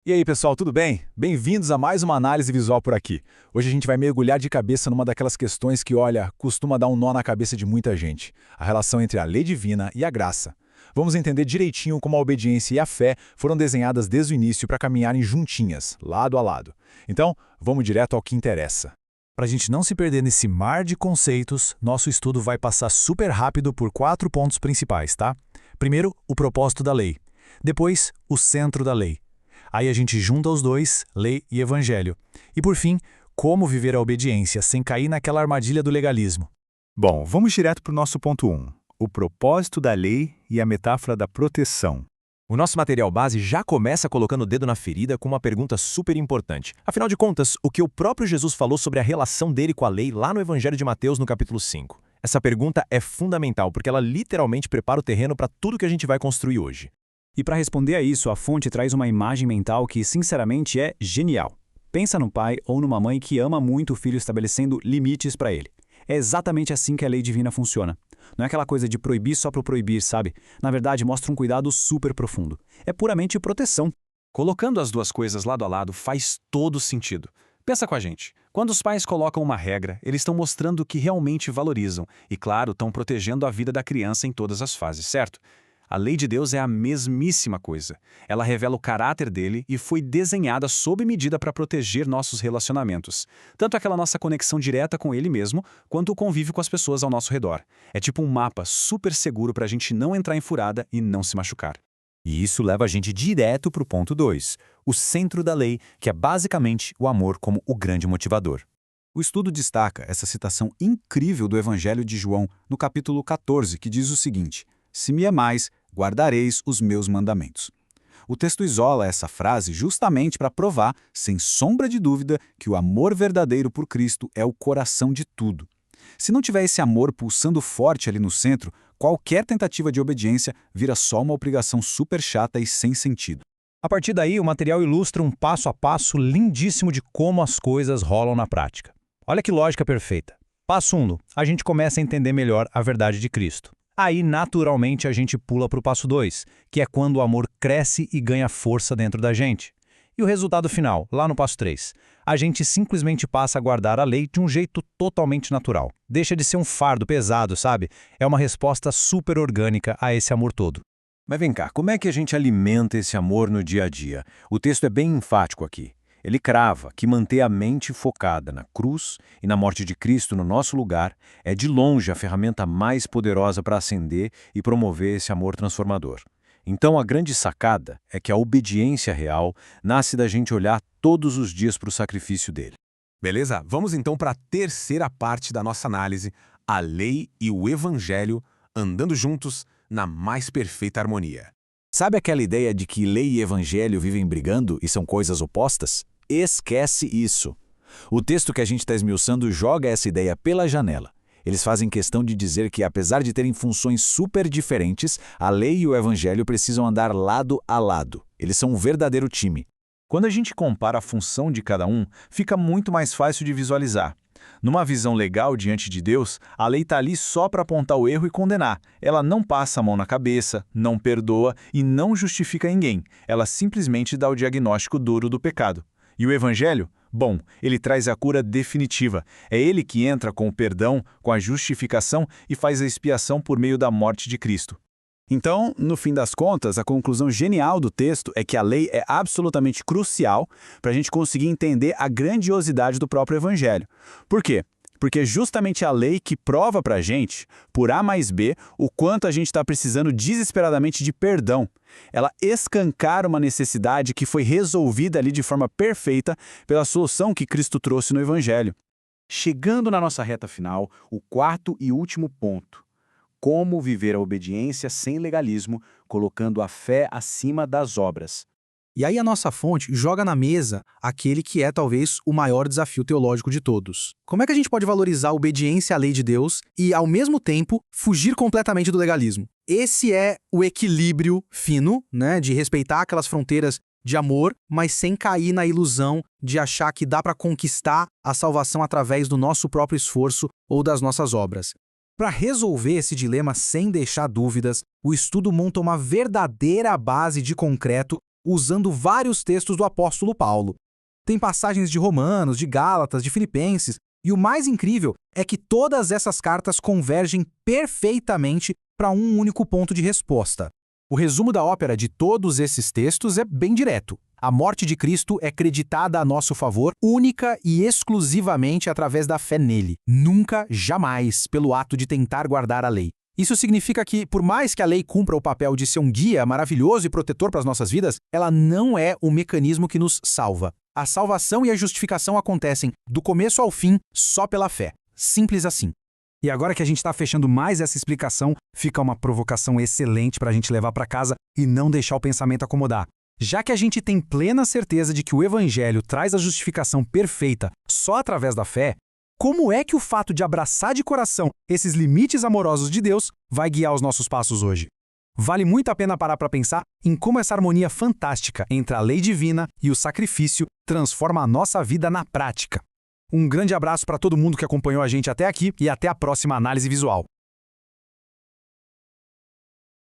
E aí, pessoal, tudo bem? Bem-vindos a mais uma análise visual por aqui. Hoje a gente vai mergulhar de cabeça numa daquelas questões que, olha, costuma dar um nó na cabeça de muita gente: a relação entre a lei divina e a graça. Vamos entender direitinho como a obediência e a fé foram desenhadas desde o início para caminharem juntinhas, lado a lado. Então, vamos direto ao que interessa. Para a gente não se perder nesse mar de conceitos, nosso estudo vai passar super rápido por 4 pontos principais, tá? Primeiro, o propósito da lei. Depois, o centro da lei. Aí a gente junta os dois, lei e evangelho. E por fim, como viver a obediência sem cair naquela armadilha do legalismo. Bom, vamos direto para o nosso ponto 1, o propósito da lei e a metáfora da proteção. O nosso material base já começa colocando o dedo na ferida com uma pergunta super importante. Afinal de contas, o que o próprio Jesus falou sobre a relação dele com a lei lá no Evangelho de Mateus, no capítulo 5. Essa pergunta é fundamental porque ela literalmente prepara o terreno para tudo que a gente vai construir hoje. E para responder a isso, a fonte traz uma imagem mental que, sinceramente, é genial. Pensa num pai ou numa mãe que ama muito o filho estabelecendo limites para ele. É exatamente assim que a lei divina funciona. Não é aquela coisa de proibir só por proibir, sabe? Na verdade, mostra um cuidado super profundo. É puramente proteção. Colocando as duas coisas lado a lado faz todo sentido. Pensa com a gente. Quando os pais colocam uma regra, eles estão mostrando que realmente valorizam e, claro, estão protegendo a vida da criança em todas as fases, certo? A lei de Deus é a mesmíssima coisa. Ela revela o caráter dele e foi desenhada sob medida para proteger nossos relacionamentos. Tanto aquela nossa conexão direta com ele mesmo, quanto o convívio com as pessoas ao nosso redor. É tipo um mapa super seguro para a gente não entrar em furada e não se machucar. E isso leva a gente direto para o ponto 2, o centro da lei, que é basicamente o amor como o grande motivador. O estudo destaca essa citação incrível do Evangelho de João, no capítulo 14, que diz o seguinte: "Se me amais, guardareis os meus mandamentos." O texto isola essa frase justamente para provar, sem sombra de dúvida, que o amor verdadeiro por Cristo é o coração de tudo. Se não tiver esse amor pulsando forte ali no centro, qualquer tentativa de obediência vira só uma obrigação super chata e sem sentido. A partir daí, o material ilustra um passo a passo lindíssimo de como as coisas rolam na prática. Olha que lógica perfeita. Passo 1, a gente começa a entender melhor a verdade de Cristo. Aí, naturalmente, a gente pula para o passo 2, que é quando o amor cresce e ganha força dentro da gente. E o resultado final, lá no passo 3, a gente simplesmente passa a guardar a lei de um jeito totalmente natural. Deixa de ser um fardo pesado, sabe? É uma resposta super orgânica a esse amor todo. Mas vem cá, como é que a gente alimenta esse amor no dia a dia? O texto é bem enfático aqui. Ele crava que manter a mente focada na cruz e na morte de Cristo no nosso lugar é de longe a ferramenta mais poderosa para acender e promover esse amor transformador. Então a grande sacada é que a obediência real nasce da gente olhar todos os dias para o sacrifício dele. Beleza? Vamos então para a terceira parte da nossa análise, a lei e o evangelho andando juntos na mais perfeita harmonia. Sabe aquela ideia de que lei e evangelho vivem brigando e são coisas opostas? Esquece isso. O texto que a gente está esmiuçando joga essa ideia pela janela. Eles fazem questão de dizer que, apesar de terem funções super diferentes, a lei e o evangelho precisam andar lado a lado. Eles são um verdadeiro time. Quando a gente compara a função de cada um, fica muito mais fácil de visualizar. Numa visão legal diante de Deus, a lei está ali só para apontar o erro e condenar. Ela não passa a mão na cabeça, não perdoa e não justifica ninguém. Ela simplesmente dá o diagnóstico duro do pecado. E o evangelho? Bom, ele traz a cura definitiva. É ele que entra com o perdão, com a justificação e faz a expiação por meio da morte de Cristo. Então, no fim das contas, a conclusão genial do texto é que a lei é absolutamente crucial para a gente conseguir entender a grandiosidade do próprio evangelho. Por quê? Porque é justamente a lei que prova para a gente, por A mais B, o quanto a gente está precisando desesperadamente de perdão. Ela escancara uma necessidade que foi resolvida ali de forma perfeita pela solução que Cristo trouxe no evangelho. Chegando na nossa reta final, o quarto e último ponto: como viver a obediência sem legalismo, colocando a fé acima das obras. E aí a nossa fonte joga na mesa aquele que é talvez o maior desafio teológico de todos. Como é que a gente pode valorizar a obediência à lei de Deus e, ao mesmo tempo, fugir completamente do legalismo? Esse é o equilíbrio fino, né, de respeitar aquelas fronteiras de amor, mas sem cair na ilusão de achar que dá para conquistar a salvação através do nosso próprio esforço ou das nossas obras. Para resolver esse dilema sem deixar dúvidas, o estudo monta uma verdadeira base de concreto usando vários textos do apóstolo Paulo. Tem passagens de Romanos, de Gálatas, de Filipenses, e o mais incrível é que todas essas cartas convergem perfeitamente para um único ponto de resposta. O resumo da ópera de todos esses textos é bem direto. A morte de Cristo é creditada a nosso favor única e exclusivamente através da fé nele, nunca, jamais, pelo ato de tentar guardar a lei. Isso significa que, por mais que a lei cumpra o papel de ser um guia maravilhoso e protetor para as nossas vidas, ela não é o mecanismo que nos salva. A salvação e a justificação acontecem, do começo ao fim, só pela fé. Simples assim. E agora que a gente está fechando mais essa explicação, fica uma provocação excelente para a gente levar para casa e não deixar o pensamento acomodar. Já que a gente tem plena certeza de que o Evangelho traz a justificação perfeita só através da fé, como é que o fato de abraçar de coração esses limites amorosos de Deus vai guiar os nossos passos hoje? Vale muito a pena parar para pensar em como essa harmonia fantástica entre a lei divina e o sacrifício transforma a nossa vida na prática. Um grande abraço para todo mundo que acompanhou a gente até aqui e até a próxima análise visual.